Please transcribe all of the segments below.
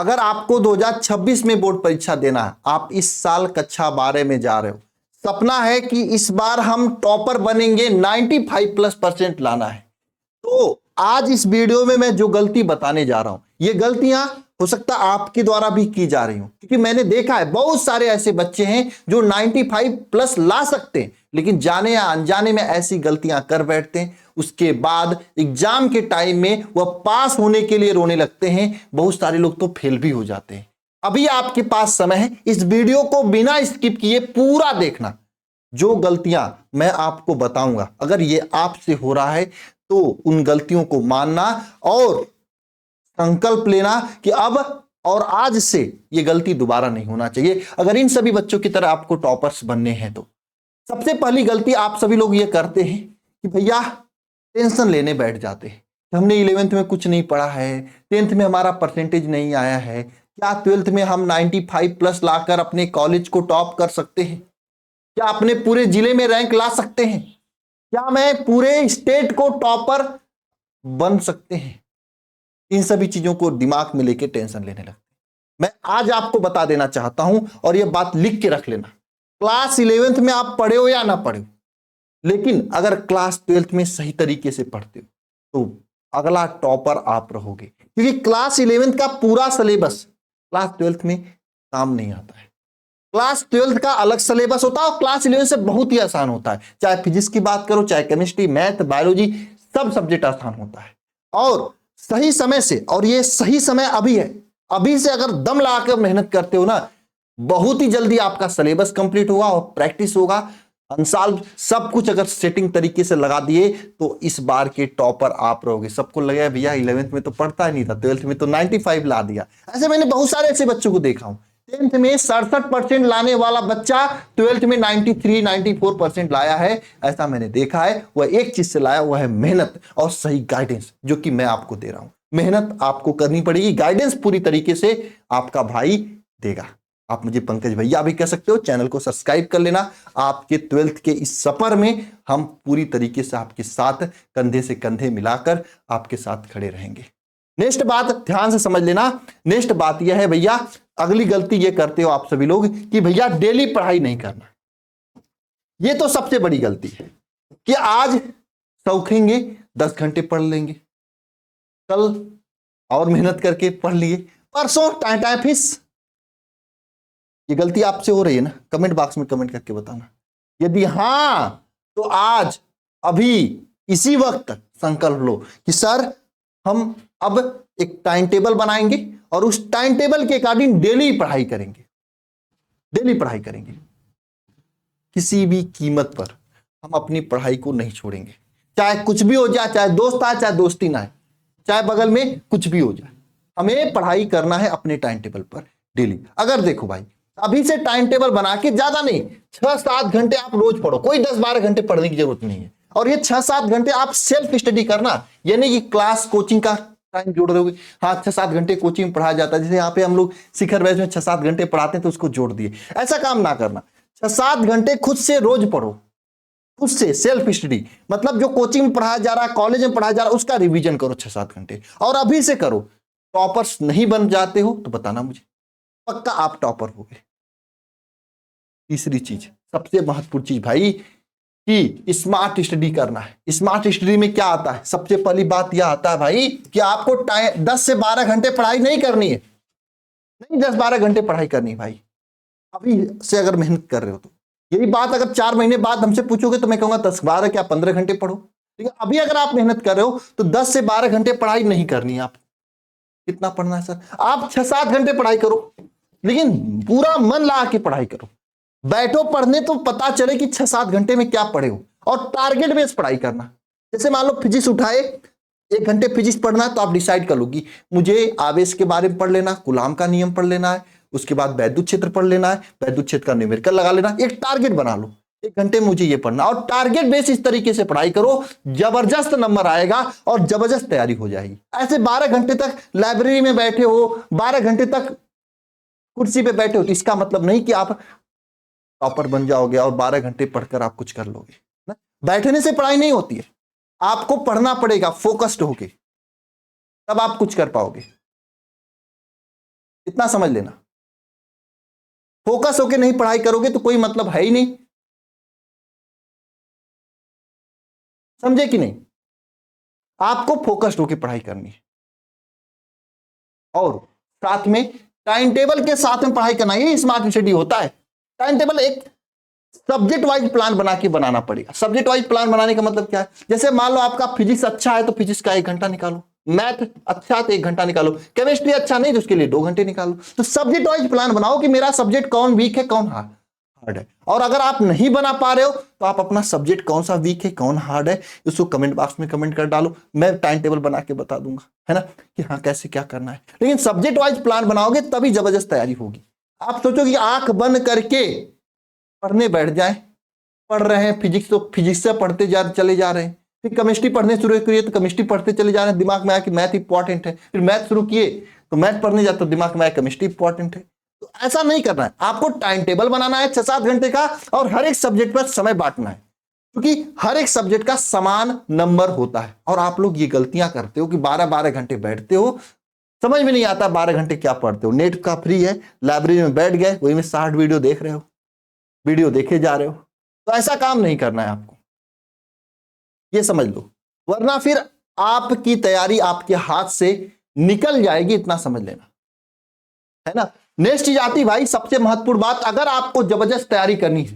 अगर आपको 2026 में बोर्ड परीक्षा देना है, आप इस साल कक्षा 12 में जा रहे हो, सपना है कि इस बार हम टॉपर बनेंगे, 95+ लाना है, तो आज इस वीडियो में मैं जो गलती बताने जा रहा हूं, ये गलतियां हो सकता है आपके द्वारा भी की जा रही हो, क्योंकि मैंने देखा है बहुत सारे ऐसे बच्चे हैं जो 95+ ला सकते हैं, लेकिन जाने या अनजाने में ऐसी गलतियां कर बैठते हैं। उसके बाद एग्जाम के टाइम में वह पास होने के लिए रोने लगते हैं, बहुत सारे लोग तो फेल भी हो जाते हैं। अभी आपके पास समय है, इस वीडियो को बिना स्किप किए पूरा देखना। जो गलतियां मैं आपको बताऊंगा, अगर ये आपसे हो रहा है तो उन गलतियों को मानना और संकल्प लेना कि अब और आज से ये गलती दोबारा नहीं होना चाहिए, अगर इन सभी बच्चों की तरह आपको टॉपर्स बनने हैं तो। सबसे पहली गलती आप सभी लोग ये करते हैं कि भैया टेंशन लेने बैठ जाते हैं। हमने 11th में कुछ नहीं पढ़ा है, 10th में हमारा परसेंटेज नहीं आया है, क्या 12th में हम 95+ लाकर अपने कॉलेज को टॉप कर सकते हैं? क्या अपने पूरे जिले में रैंक ला सकते हैं? क्या मैं पूरे स्टेट को टॉपर बन सकते हैं? इन सभी चीजों को दिमाग में लेके टेंशन लेने लगते हैं। मैं आज आपको बता देना चाहता हूं और यह बात लिख के रख लेना, क्लास 11th में आप पढ़े हो या ना पढ़े हो, लेकिन अगर क्लास 12th में सही तरीके से पढ़ते हो तो अगला टॉपर आप रहोगे, क्योंकि क्लास 11th का पूरा सिलेबस क्लास 12th में काम नहीं आता है। क्लास 12th का अलग सिलेबस होता है और क्लास 11 से बहुत ही आसान होता है। चाहे फिजिक्स की बात करो, चाहे केमिस्ट्री, मैथ, बायोलॉजी, सब सब्जेक्ट आसान होता है। और सही समय से, और ये सही समय अभी है, अभी से अगर दम लगाकर मेहनत करते हो ना, बहुत ही जल्दी आपका सिलेबस कंप्लीट होगा और प्रैक्टिस होगा। अनसॉल्व सब कुछ अगर सेटिंग तरीके से लगा दिए तो इस बार के टॉपर आप रहोगे। सबको लगेगा भैया 11th में तो पढ़ता ही नहीं था, 12th में तो 95 ला दिया। ऐसे मैंने बहुत सारे ऐसे बच्चों को देखा हूं। 10th में 67% लाने वाला बच्चा 12th में 93-94% लाया है, ऐसा मैंने देखा है। वह एक चीज से लाया, वह है मेहनत और सही गाइडेंस, जो कि मैं आपको दे रहा हूं। मेहनत आपको करनी पड़ेगी, गाइडेंस पूरी तरीके से आपका भाई देगा। आप मुझे पंकज भैया भी कह सकते हो। चैनल को सब्सक्राइब कर लेना। आपके 12th के इस सफर में हम पूरी तरीके से आपके साथ कंधे से कंधे मिलाकर आपके साथ खड़े रहेंगे। नेक्स्ट बात ध्यान से समझ लेना। नेक्स्ट बात यह है भैया, अगली गलती ये करते हो आप सभी लोग कि भैया डेली पढ़ाई नहीं करना। ये तो सबसे बड़ी गलती है कि आज सौखेंगे 10 घंटे पढ़ लेंगे, कल और मेहनत करके पढ़ लिए, परसों टाइम फिस। ये गलती आपसे हो रही है ना? कमेंट बॉक्स में कमेंट करके बताना। यदि हां तो आज अभी इसी वक्त संकल्प लो कि सर हम अब एक टाइम टेबल बनाएंगे और उस टाइम टेबल के अकॉर्डिंग डेली पढ़ाई करेंगे। डेली पढ़ाई करेंगे, किसी भी कीमत पर हम अपनी पढ़ाई को नहीं छोड़ेंगे। चाहे कुछ भी हो जाए, चाहे दोस्त आए चाहे दोस्ती ना आए, चाहे बगल में कुछ भी हो जाए, हमें पढ़ाई करना है अपने टाइम टेबल पर डेली। अगर देखो भाई, अभी से टाइम टेबल बना के, ज्यादा नहीं 6-7 घंटे आप रोज पढ़ो, कोई 10-12 घंटे पढ़ने की जरूरत नहीं है। और ये 6-7 घंटे आप सेल्फ स्टडी करना, यानी कि क्लास कोचिंग का टाइम जोड़ रहे हो। हाँ, 6-7 घंटे कोचिंग पढ़ाया जाता है, जैसे यहाँ पे हम लोग शिखर बैच में 6-7 घंटे पढ़ाते हैं तो उसको जोड़ दिए। ऐसा काम ना करना, 6-7 घंटे खुद से रोज पढ़ो, खुद से सेल्फ स्टडी। मतलब जो कोचिंग में पढ़ाया जा रहा है, कॉलेज में पढ़ाया जा रहा है, उसका रिवीजन करो 6-7 घंटे, और अभी से करो। टॉपर्स नहीं बन जाते हो तो बताना मुझे, पक्का आप टॉपर हो गए। तीसरी चीज, सबसे महत्वपूर्ण चीज भाई, कि स्मार्ट स्टडी करना है। स्मार्ट स्टडी में क्या आता है? सबसे पहली बात यह आता है भाई कि आपको 10 से 12 घंटे पढ़ाई नहीं करनी है। नहीं 10-12 घंटे पढ़ाई करनी है भाई, अभी से अगर मेहनत कर रहे हो तो। यही बात अगर 4 महीने बाद हमसे पूछोगे तो मैं कहूंगा 10-12 क्या 15 घंटे पढ़ो। ठीक है, अभी अगर आप मेहनत कर रहे हो तो 10 से 12 घंटे पढ़ाई नहीं करनी है। आप कितना पढ़ना है सर? आप 6-7 घंटे पढ़ाई करो, लेकिन पूरा मन लगा के पढ़ाई करो। बैठो पढ़ने तो पता चले कि 6-7 घंटे में क्या पढ़े हो, और टारगेट बेस्ड पढ़ाई करना। जैसे मान लो फिजिक्स उठाए, 1 घंटे फिजिक्स पढ़ना है, तो आप डिसाइड कर लो कि मुझे आवेश के बारे में पढ़ लेना, कूलाम का नियम पढ़ लेना है, उसके बाद वैद्युत क्षेत्र पढ़ लेना है, वैद्युत क्षेत्र का न्यूमेरिकल लगा लेना। एक टारगेट बना लो, 1 घंटे में मुझे ये पढ़ना, और टारगेट बेस इस तरीके से पढ़ाई करो, जबरदस्त नंबर आएगा और जबरदस्त तैयारी हो जाएगी। ऐसे 12 घंटे तक लाइब्रेरी में बैठे हो, 12 घंटे तक कुर्सी पे बैठे हो, तो इसका मतलब नहीं कि आप टॉपर बन जाओगे और 12 घंटे पढ़कर आप कुछ कर लोगे ना। बैठने से पढ़ाई नहीं होती है, आपको पढ़ना पड़ेगा फोकस्ड होके, तब आप कुछ कर पाओगे। इतना समझ लेना। फोकस होके नहीं पढ़ाई करोगे तो कोई मतलब है ही नहीं, समझे कि नहीं? आपको फोकस्ड होके पढ़ाई करनी है और साथ में टाइम टेबल के साथ में पढ़ाई करना, ये स्मार्ट स्टडी होता है। टाइम टेबल एक सब्जेक्ट वाइज प्लान बना के बनाना पड़ेगा। सब्जेक्ट वाइज प्लान बनाने का मतलब क्या है? जैसे मान लो आपका फिजिक्स अच्छा है तो फिजिक्स का 1 घंटा निकालो, मैथ अच्छा है तो 1 घंटा निकालो, केमिस्ट्री अच्छा नहीं तो उसके लिए 2 घंटे निकालो। तो सब्जेक्ट वाइज प्लान बनाओ कि मेरा सब्जेक्ट कौन वीक है कौन हार्ड है। और अगर आप नहीं बना पा रहे हो तो आप अपना सब्जेक्ट कौन सा वीक है कौन हार्ड है उसको कमेंट बॉक्स में कमेंट कर डालो, मैं टाइम टेबल बना के बता दूंगा, है ना, कि हाँ कैसे क्या करना है। लेकिन सब्जेक्ट वाइज प्लान बनाओगे तभी जबरदस्त तैयारी होगी। आप सोचो कि आंख बंद करके पढ़ने बैठ जाए, पढ़ रहे हैं फिजिक्स तो फिजिक्स से पढ़ते चले जा रहे हैं, फिर केमिस्ट्री पढ़ने शुरू किए तो केमिस्ट्री पढ़ते चले जा रहे हैं, दिमाग में आया कि मैथ इंपॉर्टेंट है, फिर मैथ शुरू किए तो मैथ पढ़ने जाते तो दिमाग में आया केमिस्ट्री इंपॉर्टेंट है। तो ऐसा नहीं करना है, आपको टाइम टेबल बनाना है 6-7 घंटे का और हर एक सब्जेक्ट पर समय बांटना है, क्योंकि हर एक सब्जेक्ट का समान नंबर होता है। और आप लोग ये गलतियां करते हो कि 12-12 घंटे बैठते हो, समझ में नहीं आता 12 घंटे क्या पढ़ते हो। नेट का फ्री है, लाइब्रेरी में बैठ गए, वही में 60 वीडियो देख रहे हो, वीडियो देखे जा रहे हो। तो ऐसा काम नहीं करना है आपको, ये समझ लो, वरना फिर आपकी तैयारी आपके हाथ से निकल जाएगी, इतना समझ लेना, है ना। नेक्स्ट चीज आती भाई सबसे महत्वपूर्ण बात, अगर आपको जबरदस्त तैयारी करनी है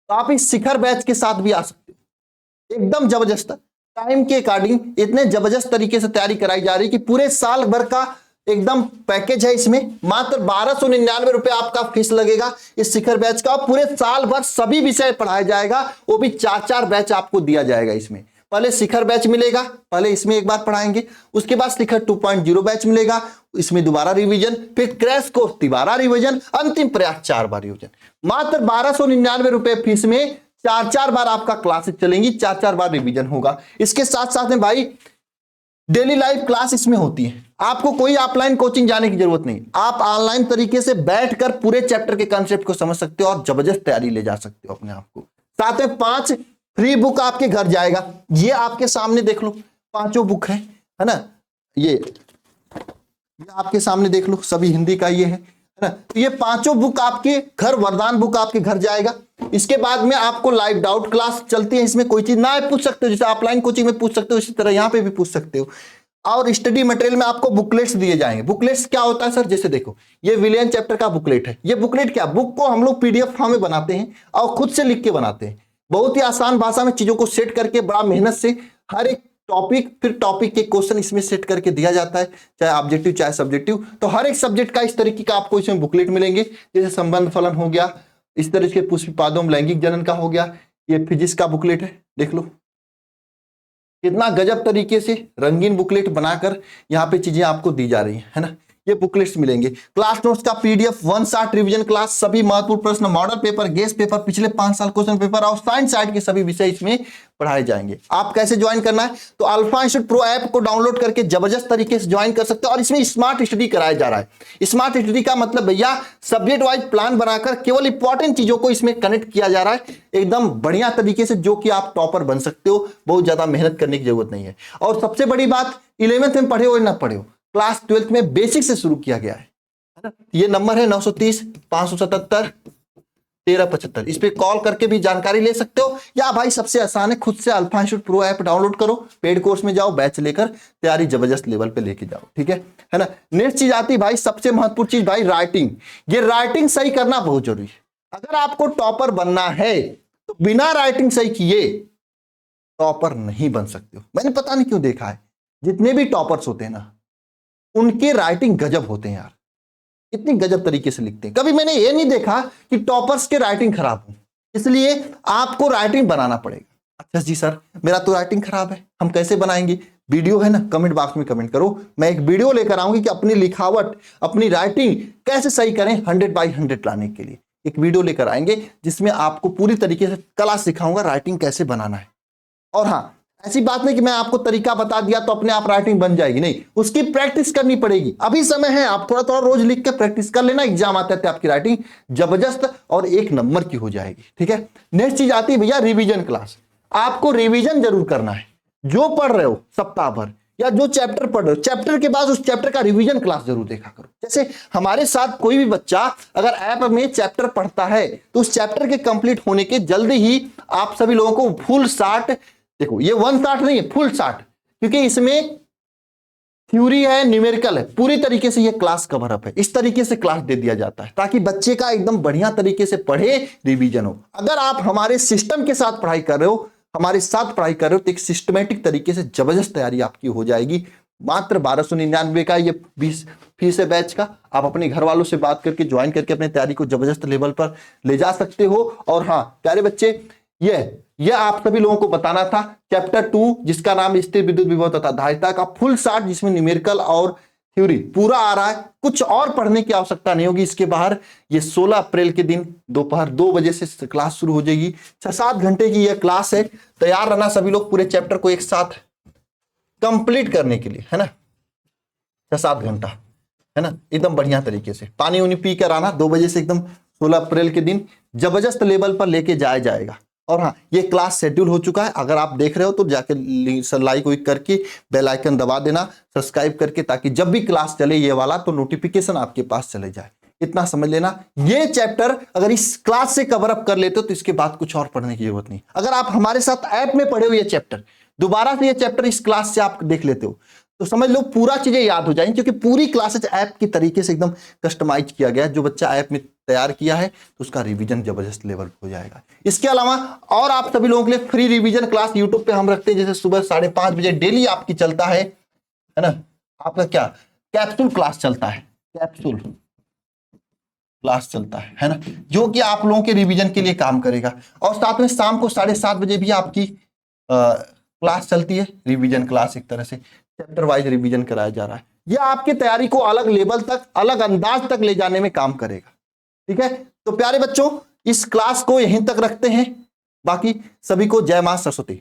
तो आप इस शिखर बैच के साथ भी आ सकते हो। एकदम जबरदस्त टाइम के अकॉर्डिंग इतने जबरदस्त तरीके से तैयारी कराई जा रही है कि पूरे साल भर का एकदम पैकेज है। इसमें मात्र 1299 रुपए आपका फीस लगेगा इस शिखर बैच का। पूरे साल भर सभी विषय पढ़ाया जाएगा, वो भी 4-4 बैच आपको दिया जाएगा। इसमें पहले शिखर बैच मिलेगा, पहले इसमें एक बार पढ़ाएंगे, उसके बाद शिखर 2.0 बैच मिलेगा, इसमें दोबारा रिवीजन, फिर क्रैश कोर्स दोबारा रिवीजन, अंतिम प्रयास 4 बार रिवीजन। मात्र 1299 रुपए फीस में 4-4 बार आपका क्लासेस चलेंगी, 4-4 बार रिवीजन होगा। इसके साथ साथ में भाई डेली लाइव क्लास इसमें होती है, आपको कोई ऑफलाइन कोचिंग जाने की जरूरत नहीं, आप ऑनलाइन तरीके से बैठकर पूरे चैप्टर के कॉन्सेप्ट को समझ सकते हो और जबरदस्त तैयारी ले जा सकते हो अपने आप को। साथ में 5 फ्री बुक आपके घर जाएगा, ये आपके सामने देख लो, 5 बुक है ना, ये आपके सामने देख लो, सभी हिंदी का ये है ना। तो ये 5 बुक आपके घर, वरदान बुक आपके घर जाएगा। इसके बाद में आपको लाइव डाउट क्लास चलती है, इसमें कोई चीज ना पूछ सकते हो, जैसे ऑफलाइन कोचिंग में पूछ सकते हो इसी तरह यहाँ पे भी पूछ सकते हो। और स्टडी मटेरियल में आपको बुकलेट्स दिए जाएंगे। बुकलेट्स क्या होता है सर? जैसे देखो ये विलियन चैप्टर का बुकलेट है। ये बुकलेट क्या, बुक को हम लोग पीडीएफ फॉर्म में बनाते हैं और खुद से लिख के बनाते हैं, बहुत ही आसान भाषा में चीजों को सेट करके बड़ा मेहनत से हर एक टॉपिक, फिर टॉपिक के क्वेश्चन इसमें सेट करके दिया जाता है, चाहे ऑब्जेक्टिव चाहे सब्जेक्टिव। तो हर एक सब्जेक्ट का इस तरीके का आपको इसमें बुकलेट मिलेंगे, जैसे संबंध फलन हो गया, इस तरह के पुष्पिपादों लैंगिक जनन का हो गया, ये फिजिक्स का बुकलेट है, देख लो कितना गजब तरीके से रंगीन बुकलेट बनाकर यहाँ पे चीजें आपको दी जा रही है ना। ये बुकलेट्स मिलेंगे, क्लास नोट्स का पीडीएफ, 1 शॉट रिवीजन क्लास, सभी महत्वपूर्ण प्रश्न, मॉडल पेपर, गेस्ट पेपर, पिछले 5 साल क्वेश्चन पेपर और साइंस साइड के सभी विषय इसमें पढ़ाए जाएंगे। आप कैसे ज्वाइन करना है? तो अल्फा इंस्टीट्यूट प्रो ऐप को डाउनलोड करके जबरदस्त तरीके से ज्वाइन कर सकते हो। और इसमें स्मार्ट स्टडी कराया जा रहा है। स्मार्ट स्टडी का मतलब भैया सब्जेक्ट वाइज प्लान बनाकर केवल इंपॉर्टेंट चीजों को इसमें कनेक्ट किया जा रहा है एकदम बढ़िया तरीके से, जो कि आप टॉपर बन सकते हो, बहुत ज्यादा मेहनत करने की जरूरत नहीं है। और सबसे बड़ी बात, 11th में पढ़े हो या ना पढ़े हो, क्लास 12th में बेसिक से शुरू किया गया है ना। ये नंबर है 930 577 1375, इस पे कॉल करके भी जानकारी ले सकते हो, या भाई सबसे आसान है खुद से alpha institute pro app download करो, पेड कोर्स में जाओ, बैच लेकर तैयारी जबरदस्त लेवल पे लेके जाओ, ठीक है ना। नेक्स्ट चीज आती है भाई सबसे महत्वपूर्ण चीज भाई राइटिंग। ये राइटिंग सही करना बहुत जरूरी है। अगर आपको टॉपर बनना है तो बिना राइटिंग सही किए टॉपर नहीं बन सकते हो। मैंने पता नहीं क्यों देखा है, जितने भी टॉपर्स होते हैं ना उनके राइटिंग गजब होते हैं यार, इतनी गजब तरीके से लिखते हैं। कभी मैंने ये नहीं देखा कि टॉपर्स के राइटिंग खराब हो, इसलिए आपको राइटिंग बनाना पड़ेगा। अच्छा जी सर मेरा तो राइटिंग खराब है, हम कैसे बनाएंगे? वीडियो है ना, कमेंट बॉक्स में कमेंट करो, मैं एक वीडियो लेकर आऊंगी कि अपनी लिखावट, अपनी राइटिंग कैसे सही करें 100/100 लाने के लिए एक वीडियो लेकर आएंगे, जिसमें आपको पूरी तरीके से कला सिखाऊंगा राइटिंग कैसे बनाना है। और हाँ, ऐसी बात नहीं कि मैं आपको तरीका बता दिया तो अपने आप राइटिंग बन जाएगी, नहीं, उसकी प्रैक्टिस करनी पड़ेगी। अभी समय है, आप थोड़ा थोड़ा रोज लिख के प्रैक्टिस कर लेना, एग्जाम आते आते आपकी राइटिंग जबरदस्त और 1 नंबर की हो जाएगी, ठीक है। नेक्स्ट चीज आती है भैया रिवीजन क्लास। आपको रिवीजन जरूर करना है, जो पढ़ रहे हो सप्ताह भर, या जो चैप्टर पढ़ रहे हो चैप्टर के बाद उस चैप्टर का रिवीजन क्लास जरूर देखा करो। जैसे हमारे साथ कोई भी बच्चा अगर ऐप में चैप्टर पढ़ता है तो उस चैप्टर के कंप्लीट होने के जल्दी ही आप सभी लोगों को फुल 60, देखो ये 160 नहीं है, फुल 60, क्योंकि इसमें थ्योरी है, न्यूमेरिकल है, पूरी तरीके से ये क्लास कवर अप है। इस तरीके से क्लास दे दिया जाता है ताकि बच्चे का एकदम बढ़िया तरीके से पढ़े, रिवीजन हो। अगर आप हमारे सिस्टम के साथ पढ़ाई कर रहे हो, हमारे साथ पढ़ाई कर रहे हो, तो एक सिस्टमेटिक तरीके से जबरदस्त तैयारी आपकी हो जाएगी। मात्र 1299 का ये 20 फीस है बैच का। आप अपने घर वालों से बात करके ज्वाइन करके अपने तैयारी को जबरदस्त लेवल पर ले जा सकते हो। और हाँ प्यारे बच्चे, ये आप सभी लोगों को बताना था चैप्टर 2 जिसका नाम स्थिर विद्युत विभव तथा धारिता का फुल 60, जिसमें न्यूमेरिकल और थ्योरी पूरा आ रहा है। कुछ और पढ़ने की आवश्यकता नहीं होगी इसके बाहर। ये 16 अप्रैल के दिन दोपहर 2 बजे से क्लास शुरू हो जाएगी। 6-7 घंटे की यह क्लास है। तैयार रहना सभी लोग पूरे चैप्टर को एक साथ कंप्लीट करने के लिए, है ना। 6-7 घंटा, है ना, एकदम बढ़िया तरीके से पानी उनी पी कर आना। 2 बजे से एकदम 16 अप्रैल के दिन जबरदस्त लेवल पर लेके जाया जाएगा। और हाँ, ये क्लास शेड्यूल हो चुका है। अगर आप देख रहे हो तो जाके लाइक वाइक करके बेल आइकन दबा देना, सब्सक्राइब करके, ताकि जब भी क्लास चले ये वाला तो नोटिफिकेशन आपके पास चले जाए। इतना समझ लेना, ये चैप्टर अगर इस क्लास से कवर अप कर लेते हो तो इसके बाद कुछ और पढ़ने की जरूरत नहीं। अगर आप हमारे साथ ऐप में पढ़े हो ये चैप्टर, दोबारा से ये चैप्टर इस क्लास से आप देख लेते हो तो समझ लो पूरा चीजें याद हो जाएंगी, क्योंकि पूरी क्लासेज ऐप की तरीके से एकदम कस्टमाइज किया गया है। जो बच्चा ऐप में तैयार किया है तो उसका रिवीजन जबरदस्त लेवल हो जाएगा। इसके अलावा और आप सभी लोगों के लिए फ्री रिवीजन क्लास यूट्यूब पे हम रखते हैं। जैसे सुबह 5:30 बजे डेली आपकी चलता है ना, आपका क्या कैप्सूल क्लास चलता है, कैप्सूल क्लास चलता है ना, जो कि आप लोगों के रिवीजन के लिए काम करेगा। और साथ में शाम को 7:30 बजे भी आपकी क्लास चलती है, रिवीजन क्लास। एक तरह से चैप्टर वाइज रिवीजन कराया जा रहा है। यह आपकी तैयारी को अलग लेवल तक, अलग अंदाज तक ले जाने में काम करेगा। ठीक है, तो प्यारे बच्चों इस क्लास को यहीं तक रखते हैं। बाकी सभी को जय मां सरस्वती।